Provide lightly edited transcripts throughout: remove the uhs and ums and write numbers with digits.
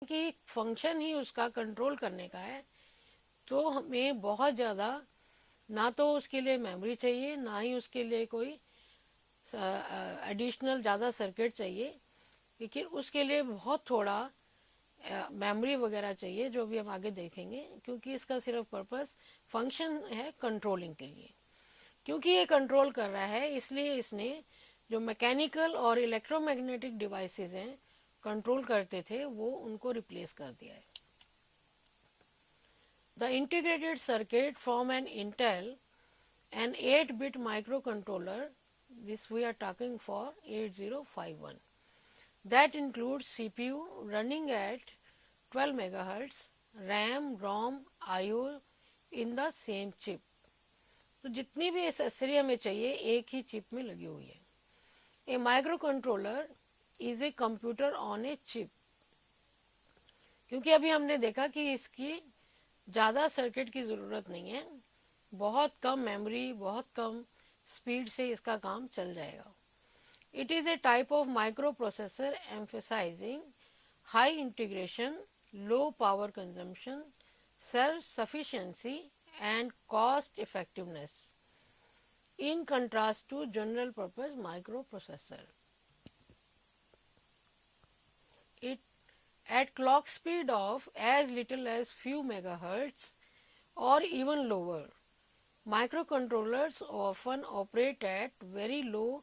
कि फंक्शन ही उसका कंट्रोल करने का है, तो हमें बहुत ज़्यादा ना तो उसके लिए मेमोरी चाहिए, ना ही उसके लिए कोई एडिशनल ज़्यादा सर्किट चाहिए, क्योंकि उसके लिए बहुत थोड़ा मेमोरी वगैरह चाहिए, जो भी हम आगे देखेंगे, क्योंकि इसका सिर्फ पर्पस फंक्शन है कंट्रोलिंग के लिए। क्योंकि ये कंट्रोल कर रहा है, इसलिए इसने जो मैकेनिकल और इलेक्ट्रोमैग्नेटिक डिवाइसेस हैं कंट्रोल करते थे, वो उनको रिप्लेस कर दिया है। The integrated circuit from an Intel an 8-bit microcontroller, this we are talking for 8051, that includes CPU running at 12 megahertz, RAM, ROM, IO in the same chip. तो जितनी भी एसेसरी हमें चाहिए एक ही चिप में लगी हुई है। A microcontroller is a computer on a chip. क्योंकि अभी हमने देखा कि इसकी ज़्यादा सर्किट की ज़रूरत नहीं है, बहुत कम मेमोरी, बहुत कम स्पीड से इसका काम चल जाएगा। It is a type of micro processor emphasizing high integration, low power consumption, self sufficiency and cost effectiveness in contrast to general purpose microprocessor. It at clock speed of as little as few megahertz or even lower, microcontrollers often operate at very low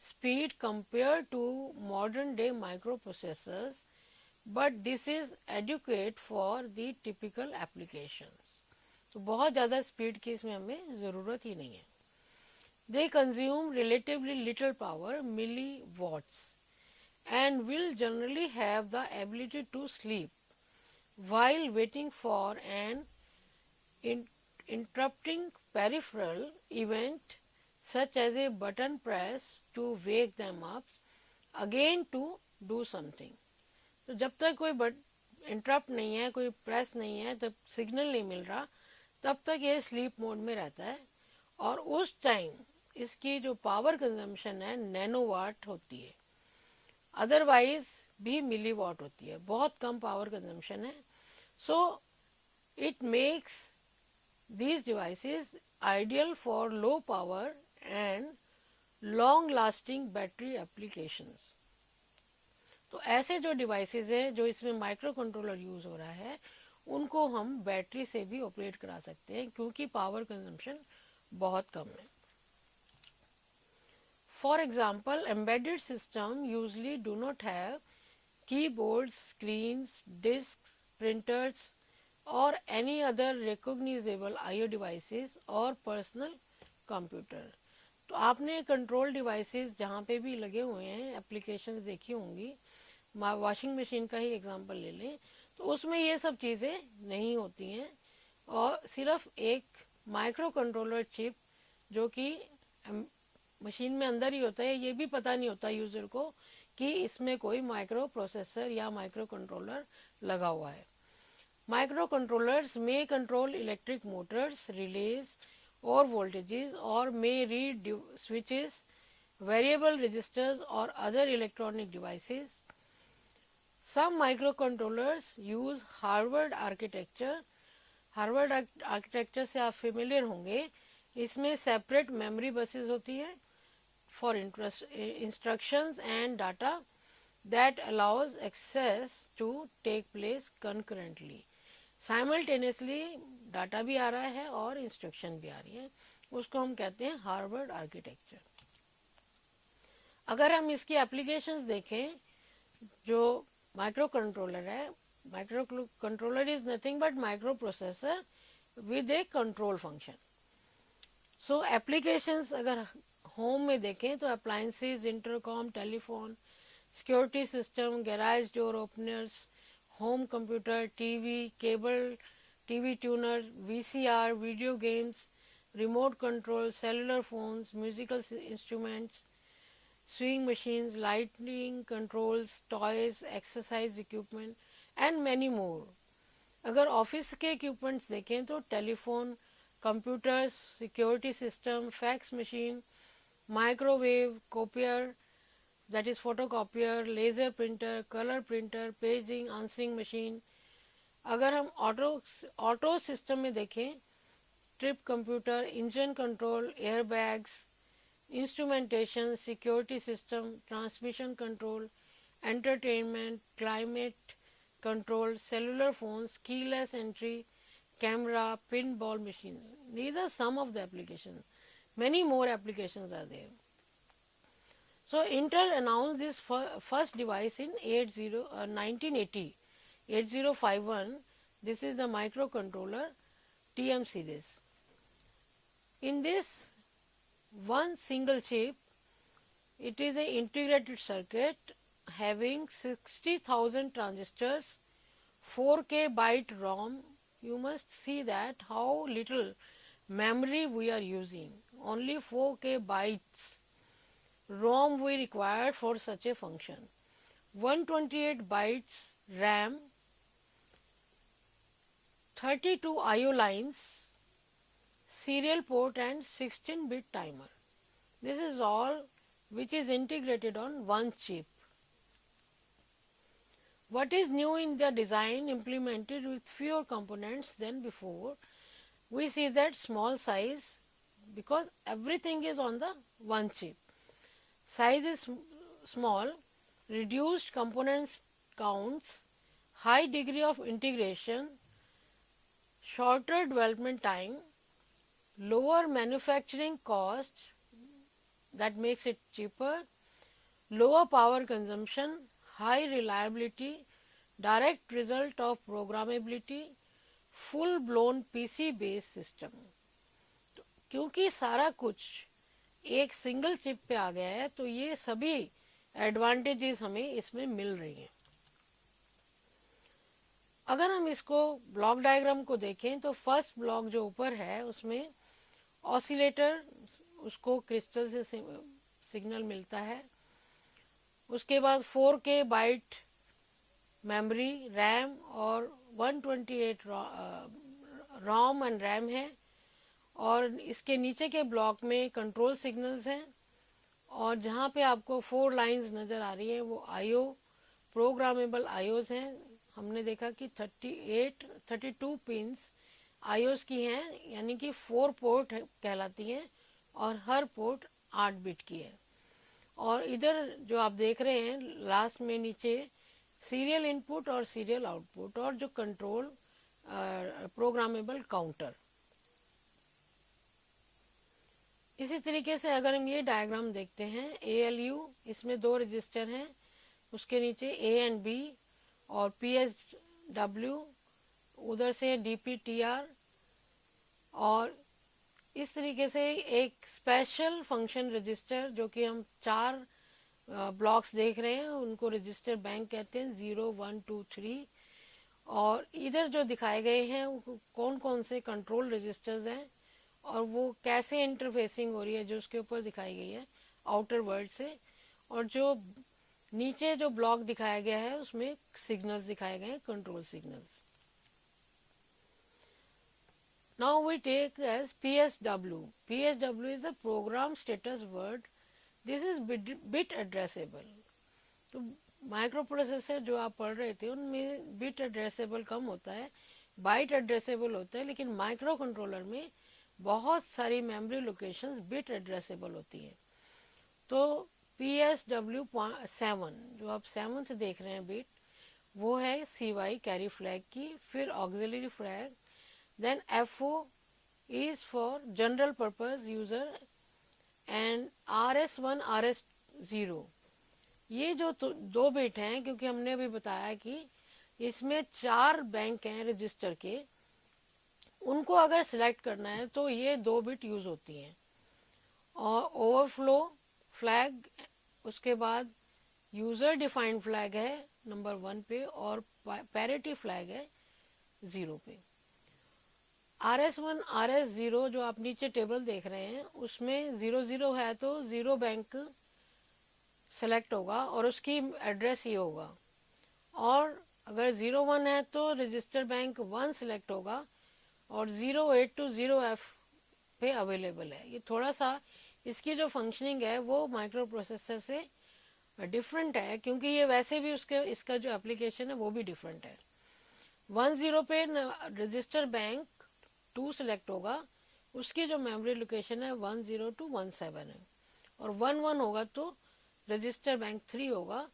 speed compared to modern day microprocessors, but this is adequate for the typical applications. तो बहुत ज़्यादा speed की इसमें हमें ज़रूरत ही नहीं है। They consume relatively little power, milliwatts, and will generally have the ability to sleep while waiting for an interrupting peripheral event such as a button press to wake them up again to do something. तो जब तक कोई interrupt नहीं है, कोई press नहीं है, तब सिग्नल नहीं मिल रहा, तब तक ये स्लीप मोड में रहता है। और उस टाइम इसकी जो पावर कंजम्पशन है नैनोवाट होती है, अदरवाइज भी मिलीवाट होती है, बहुत कम पावर कंजम्पशन है। So it makes these devices ideal for low power and long lasting battery applications. तो ऐसे जो डिवाइसेस हैं जो इसमें माइक्रो कंट्रोलर यूज़ हो रहा है, उनको हम बैटरी से भी ऑपरेट करा सकते हैं, क्योंकि पावर कंजम्पशन बहुत कम है। For example, embedded systems usually do not have keyboards, screens, disks, printers, or any other recognizable I/O devices or personal computer. तो आपने कंट्रोल डिवाइसेस जहाँ पे भी लगे हुए हैं, एप्लीकेशंस देखी होंगी, वॉशिंग मशीन का ही एग्जांपल ले लें, तो उसमें ये सब चीज़ें नहीं होती हैं, और सिर्फ एक माइक्रो कंट्रोलर चिप जो कि मशीन में अंदर ही होता है, ये भी पता नहीं होता यूज़र को कि इसमें कोई माइक्रो प्रोसेसर या माइक्रो कंट्रोलर लगा हुआ है। Microcontrollers may control electric motors, relays और वोल्टेजेस, और may read switches, variable registers और other electronic devices. Some microcontrollers use Harvard architecture. Harvard architecture से आप फेमिलियर होंगे। इसमें सेपरेट मेमोरी बसेस होती है for instructions and data that allows access to take place concurrently. Simultaneously data भी आ रहा है और इंस्ट्रक्शन भी आ रही है, उसको हम कहते हैं हार्वर्ड आर्किटेक्चर। अगर हम इसकी एप्लीकेशंस देखें, जो माइक्रो कंट्रोलर है, micro controller is nothing but micro processor with A control function. So applications अगर होम में देखें तो appliances, intercom, telephone, security system, garage door openers, home computer, TV, cable TV tuner, VCR, video games, remote control, cellular phones, musical instruments, swing machines, lighting controls, toys, exercise equipment and many more. अगर office के equipments देखें तो telephone, that is photocopier, laser printer, color printer, paging, answering machine. अगर हम auto system में देखें, trip computer, engine control, airbags, instrumentation, security system, transmission control, entertainment, climate control, cellular phones, keyless entry, camera, pinball machines. These are some of the applications. Many more applications are there. So Intel announced this first device in 1980, 8051. This is the microcontroller TM series. In this one single chip, it is an integrated circuit having 60,000 transistors, 4K byte ROM. You must see that how little memory we are using. Only 4K bytes ROM we require for such a function. 128 bytes RAM, 32 IO lines, serial port and 16-bit timer. This is all which is integrated on one chip. What is new in the design implemented with fewer components than before? We see that small size, because everything is on the one chip. Size is small, reduced components counts, high degree of integration, shorter development time, lower manufacturing cost, that makes it cheaper, lower power consumption, high reliability, direct result of programmability, full blown PC based system. क्योंकि सारा कुछ एक single chip पे आ गया है, तो ये सभी एडवांटेजेस हमें इसमें मिल रही हैं. अगर हम इसको ब्लॉक डायग्राम को देखें तो फर्स्ट ब्लॉक जो ऊपर है उसमें ऑसिलेटर, उसको क्रिस्टल से सिग्नल मिलता है. उसके बाद 4K बाइट मेमोरी, रैम और 128 रोम एंड रैम है. और इसके नीचे के ब्लॉक में कंट्रोल सिग्नल्स हैं. और जहाँ पे आपको 4 लाइंस नज़र आ रही हैं वो आईओ प्रोग्रामेबल आईओस हैं. हमने देखा कि 32 पिंस आईओस की हैं, यानी कि 4 पोर्ट कहलाती हैं और हर पोर्ट 8 बिट की है. और इधर जो आप देख रहे हैं लास्ट में नीचे सीरियल इनपुट और सीरियल आउटपुट और जो कंट्रोल प्रोग्रामेबल काउंटर. इसी तरीके से अगर हम ये डायग्राम देखते हैं, ALU, इसमें 2 रजिस्टर हैं, उसके नीचे A एंड B और PSW, उधर से DPTR. और इस तरीके से एक स्पेशल फंक्शन रजिस्टर, जो कि हम 4 ब्लॉक्स देख रहे हैं, उनको रजिस्टर बैंक कहते हैं, 0, 1, 2, 3. और इधर जो दिखाए गए हैं वो कौन कौन से कंट्रोल रजिस्टर्स हैं और वो कैसे इंटरफेसिंग हो रही है, जो उसके ऊपर दिखाई गई है आउटर वर्ल्ड से. और जो नीचे जो ब्लॉक दिखाया गया है उसमें सिग्नल्स दिखाए गए हैं, control signals. Now we take as PSW. PSW is the program status word. This is bit addressable. तो माइक्रो प्रोसेसर जो आप पढ़ रहे थे उनमें बिट एड्रेसेबल कम होता है, बाइट एड्रेसेबल होता है, लेकिन माइक्रो कंट्रोलर में बहुत सारी मेमोरी लोकेशंस बिट एड्रेसेबल होती हैं. तो PSW7 जो आप 7th देख रहे हैं बिट, वो है CY कैरी फ्लैग की. फिर auxiliary flag, then FO is for general purpose user and RS1 RS0. ये जो 2 बिट हैं, क्योंकि हमने अभी बताया कि इसमें 4 बैंक हैं रजिस्टर के, उनको अगर सिलेक्ट करना है तो ये 2 बिट यूज़ होती हैं. और ओवरफ्लो फ्लैग, उसके बाद यूज़र डिफाइंड फ्लैग है नंबर 1 पे और पैरिटी फ्लैग है 0 पे. RS1 RS0 जो आप नीचे टेबल देख रहे हैं उसमें 00 है तो 0 बैंक सेलेक्ट होगा और उसकी एड्रेस ये होगा. और अगर 01 है तो रजिस्टर बैंक 1 सेलेक्ट होगा और 08 to 0F पे अवेलेबल है. ये थोड़ा सा इसकी जो फंक्शनिंग है वो माइक्रो प्रोसेसर से डिफरेंट है, क्योंकि ये वैसे भी उसके इसका जो एप्लीकेशन है वो भी डिफरेंट है। 10 पे रजिस्टर बैंक 2 सेलेक्ट होगा, उसकी जो मेमोरी लोकेशन है 10 to 17 है, और 11 होगा तो रजिस्टर बैंक 3 होगा,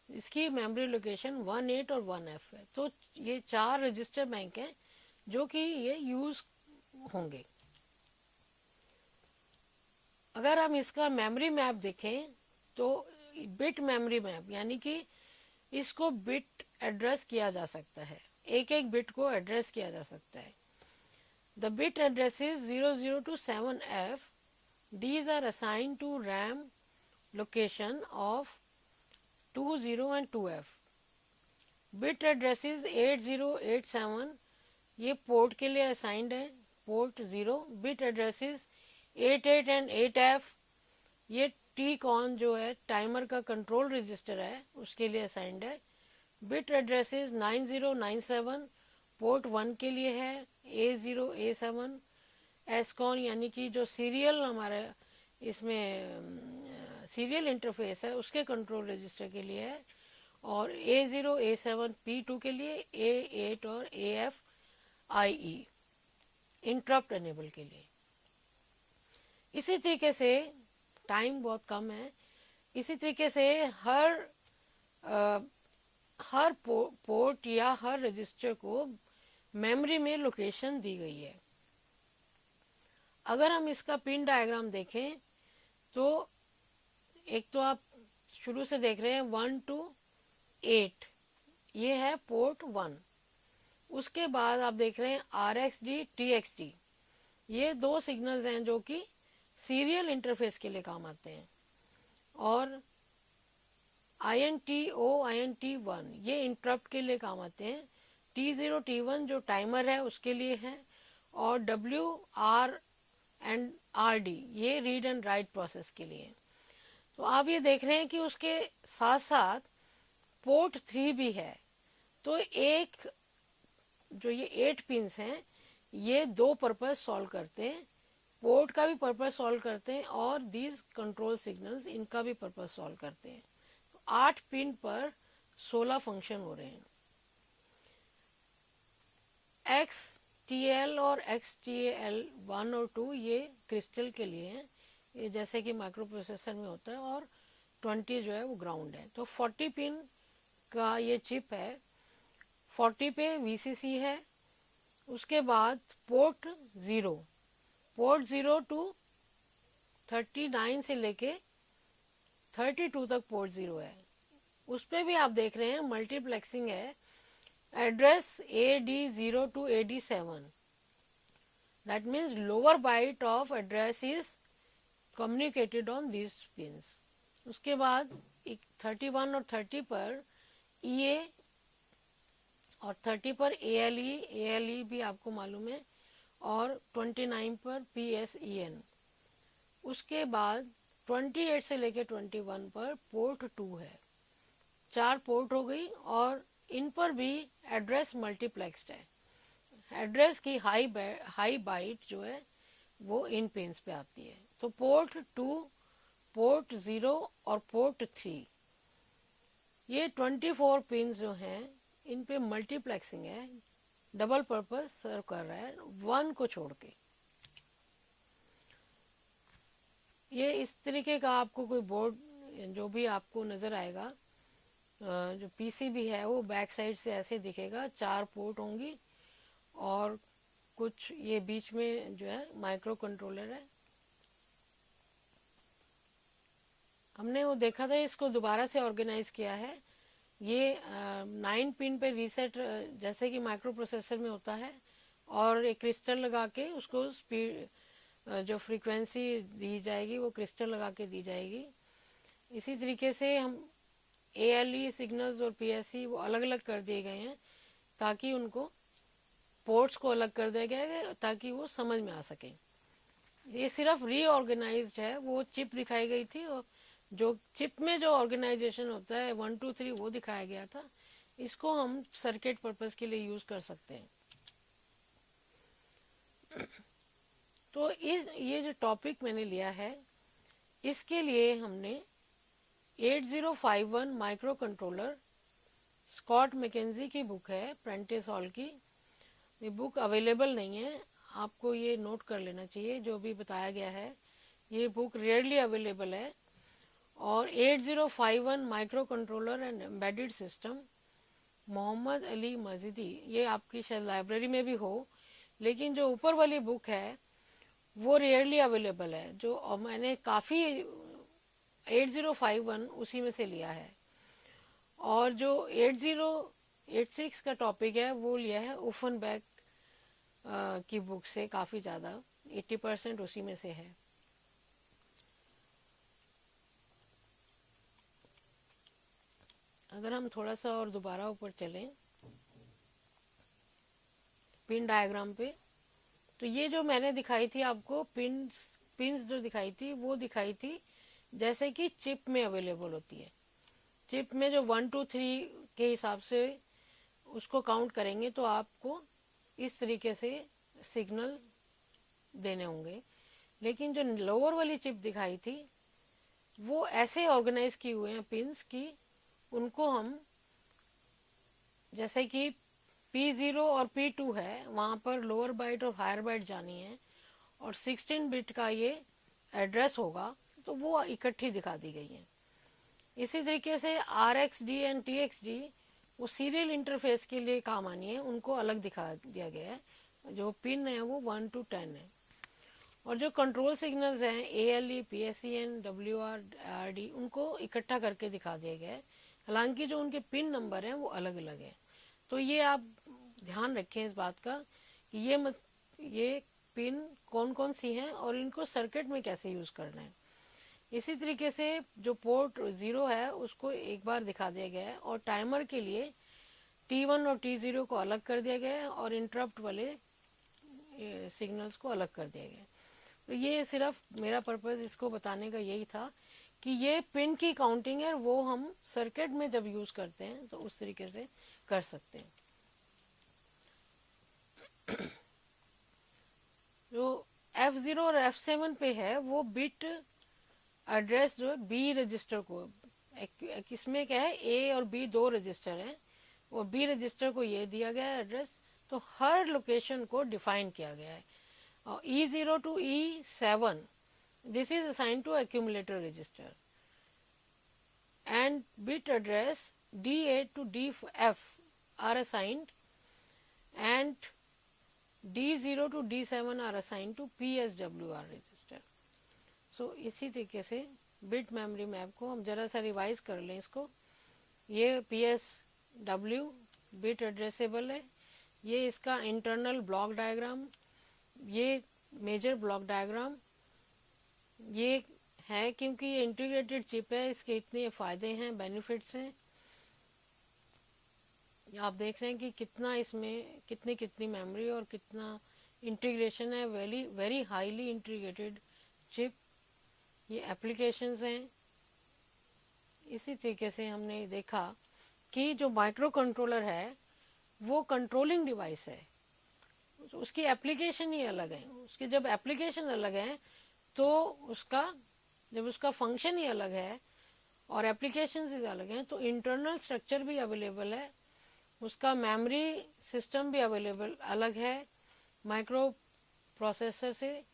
इसकी मेमोरी लोकेशन 18 और 1F है। तो ये 4 रजिस्टर बैंक हैं जो कि ये यूज़ होंगे। अगर हम इसका मेमोरी मैप देखें तो बिट मेमोरी मैप, यानी कि इसको बिट एड्रेस किया जा सकता है, एक एक बिट को एड्रेस किया जा सकता है। The bit addresses 00 to 7F, these are assigned to RAM location of 20 and 2F. Bit addresses 8087 ये पोर्ट के लिए असाइंड है, port 0। Bit addresses 88 and 8F ये टी कॉन जो है टाइमर का कंट्रोल रजिस्टर है उसके लिए असाइंड है। बिट एड्रेसेस 9097 पोर्ट 1 के लिए है, A0 A7 एसकॉन यानी कि जो सीरियल हमारे इसमें सीरियल इंटरफेस है उसके कंट्रोल रजिस्टर के लिए है, और A0 A7 P2 के लिए, A8 और AFIE इंटरप्ट एनेबल के लिए। इसी तरीके से टाइम बहुत कम है, इसी तरीके से हर पोर्ट या हर रजिस्टर को मेमोरी में लोकेशन दी गई है। अगर हम इसका पिन डायग्राम देखें तो एक तो आप शुरू से देख रहे हैं 1 to 8, ये है पोर्ट 1। उसके बाद आप देख रहे हैं RxD TxD, ये 2 सिग्नल्स हैं जो कि सीरियल इंटरफेस के लिए काम आते हैं, और INTO INT1 ये इंटरप्ट के लिए काम आते हैं। T0 T1 जो टाइमर है उसके लिए है, और WR एंड RD ये रीड एंड राइट प्रोसेस के लिए। तो आप ये देख रहे हैं कि उसके साथ साथ पोर्ट 3 भी है। तो एक जो ये 8 पिंस हैं ये 2 पर्पस सॉल्व करते हैं, पोर्ट का भी पर्पस सॉल्व करते हैं और दीज कंट्रोल सिग्नल्स इनका भी पर्पस सॉल्व करते हैं। 8 पिन पर 16 फंक्शन हो रहे हैं। XTL और XTAL 1 और 2 ये क्रिस्टल के लिए हैं, ये जैसे कि माइक्रो प्रोसेसर में होता है, और 20 जो है वो ग्राउंड है। तो 40 पिन का ये चिप है, 40 पे VCC है। उसके बाद पोर्ट 0 टू 39 से लेके 32 तक पोर्ट 0 है। उस पर भी आप देख रहे हैं मल्टीप्लेक्सिंग है, address AD0 to AD7, that means lower byte of address is communicated on this pins. उसके बाद 31 और 30 पर EA और 30 पर ALE भी आपको मालूम है, और 29 पर PSEN। उसके बाद 28 से लेकर 21 पर पोर्ट 2 है। 4 पोर्ट हो गई, और इन पर भी एड्रेस मल्टीप्लेक्स्ड है। एड्रेस की हाई बाइट जो है वो इन पिंस पे आती है। तो पोर्ट 2, पोर्ट 0 और पोर्ट 3 ये 24 पिन जो हैं इन पे मल्टीप्लेक्सिंग है, डबल पर्पस सर्व कर रहा है 1 को छोड़ के। ये इस तरीके का आपको कोई बोर्ड जो भी आपको नज़र आएगा, जो PCB है वो बैक साइड से ऐसे दिखेगा, 4 पोर्ट होंगी और कुछ ये बीच में जो है माइक्रो कंट्रोलर है। हमने वो देखा था, इसको दोबारा से ऑर्गेनाइज किया है। ये 9 पिन पे रीसेट जैसे कि माइक्रो प्रोसेसर में होता है, और एक क्रिस्टल लगा के उसको स्पीड जो फ्रीक्वेंसी दी जाएगी वो क्रिस्टल लगा के दी जाएगी। इसी तरीके से हम ALE सिग्नल्स और PSC वो अलग अलग कर दिए गए हैं, ताकि उनको पोर्ट्स को अलग कर दिया गया है ताकि वो समझ में आ सके। ये सिर्फ रीऑर्गेनाइज्ड है, वो चिप दिखाई गई थी, और जो चिप में जो ऑर्गेनाइजेशन होता है 1 2 3 वो दिखाया गया था। इसको हम सर्किट पर्पस के लिए यूज़ कर सकते हैं। तो ये जो टॉपिक मैंने लिया है इसके लिए हमने 8051 माइक्रो कंट्रोलर स्कॉट मैकेंजी की बुक है, प्रेंटिस हॉल की। ये बुक अवेलेबल नहीं है, आपको ये नोट कर लेना चाहिए। जो भी बताया गया है ये बुक रेयरली अवेलेबल है। और 8051 microcontroller and embedded system, Muhammad Ali Mazidi, ये आपकी शायद लाइब्रेरी में भी हो, लेकिन जो ऊपर वाली बुक है वो रेयरली अवेलेबल है। जो और मैंने काफ़ी 8051 उसी में से लिया है। और जो 8086 का टॉपिक है वो लिया है उफनबैक की बुक से, काफ़ी ज़्यादा 80% उसी में से है। अगर हम थोड़ा सा और दोबारा ऊपर चलें पिन डायग्राम पे, तो ये जो मैंने दिखाई थी आपको पिन्स जो दिखाई थी वो दिखाई थी जैसे कि चिप में अवेलेबल होती है। चिप में जो 1 2 3 के हिसाब से उसको काउंट करेंगे तो आपको इस तरीके से सिग्नल देने होंगे। लेकिन जो लोअर वाली चिप दिखाई थी वो ऐसे ऑर्गेनाइज किए हुए हैं पिन्स की, उनको हम जैसे कि P0 और P2 है, वहाँ पर लोअर बाइट और हायर बाइट जानी है और 16 बिट का ये एड्रेस होगा, तो वो इकट्ठी दिखा दी गई है। इसी तरीके से RxD एंड TxD वो सीरियल इंटरफेस के लिए काम आनी है, उनको अलग दिखा दिया गया है। जो पिन है वो 1 to 10 है। और जो कंट्रोल सिग्नल्स हैं ALE, PSEN, WR, RD, उनको इकट्ठा करके दिखा दिया गया है। हालांकि जो उनके पिन नंबर हैं वो अलग अलग हैं। तो ये आप ध्यान रखें इस बात का कि ये पिन कौन कौन सी हैं और इनको सर्किट में कैसे यूज़ करना है। इसी तरीके से जो पोर्ट 0 है उसको एक बार दिखा दिया गया है और टाइमर के लिए T1 और T0 को अलग कर दिया गया है और इंटरप्ट वाले सिग्नल्स को अलग कर दिया गया है। तो ये सिर्फ मेरा पर्पज़ इसको बताने का यही था कि ये पिन की काउंटिंग है, वो हम सर्किट में जब यूज़ करते हैं तो उस तरीके से कर सकते हैं। जो F0 और F7 पे है वो बिट एड्रेस जो है बी रजिस्टर को, इसमें क्या है A और B दो रजिस्टर हैं और B रजिस्टर को ये दिया गया है एड्रेस, तो हर लोकेशन को डिफाइन किया गया है। और E0 to E7 this is assigned to accumulator register and bit address D8 to DF are assigned and D0 to D7 are assigned to PSWR register. So इसी तरीके से बिट मेमोरी मैप को हम ज़रा सा रिवाइज कर लें इसको। ये PSW बिट एड्रेसेबल है, ये इसका इंटरनल ब्लॉक डायग्राम, ये मेजर ब्लॉक डायग्राम ये है क्योंकि ये इंटीग्रेटेड चिप है, इसके इतने फ़ायदे हैं, बेनिफिट्स हैं। आप देख रहे हैं कि कितना इसमें कितनी कितनी मेमोरी और कितना इंटीग्रेशन है, very very highly integrated chip. ये एप्लीकेशंस हैं। इसी तरीके से हमने देखा कि जो माइक्रो कंट्रोलर है वो कंट्रोलिंग डिवाइस है, तो उसकी एप्लीकेशन ही अलग है। उसके जब एप्लीकेशन अलग है तो जब उसका फंक्शन ही अलग है और एप्लीकेशन ही अलग हैं तो इंटरनल स्ट्रक्चर भी अवेलेबल है, उसका मेमोरी सिस्टम भी अवेलेबल अलग है माइक्रो प्रोसेसर से,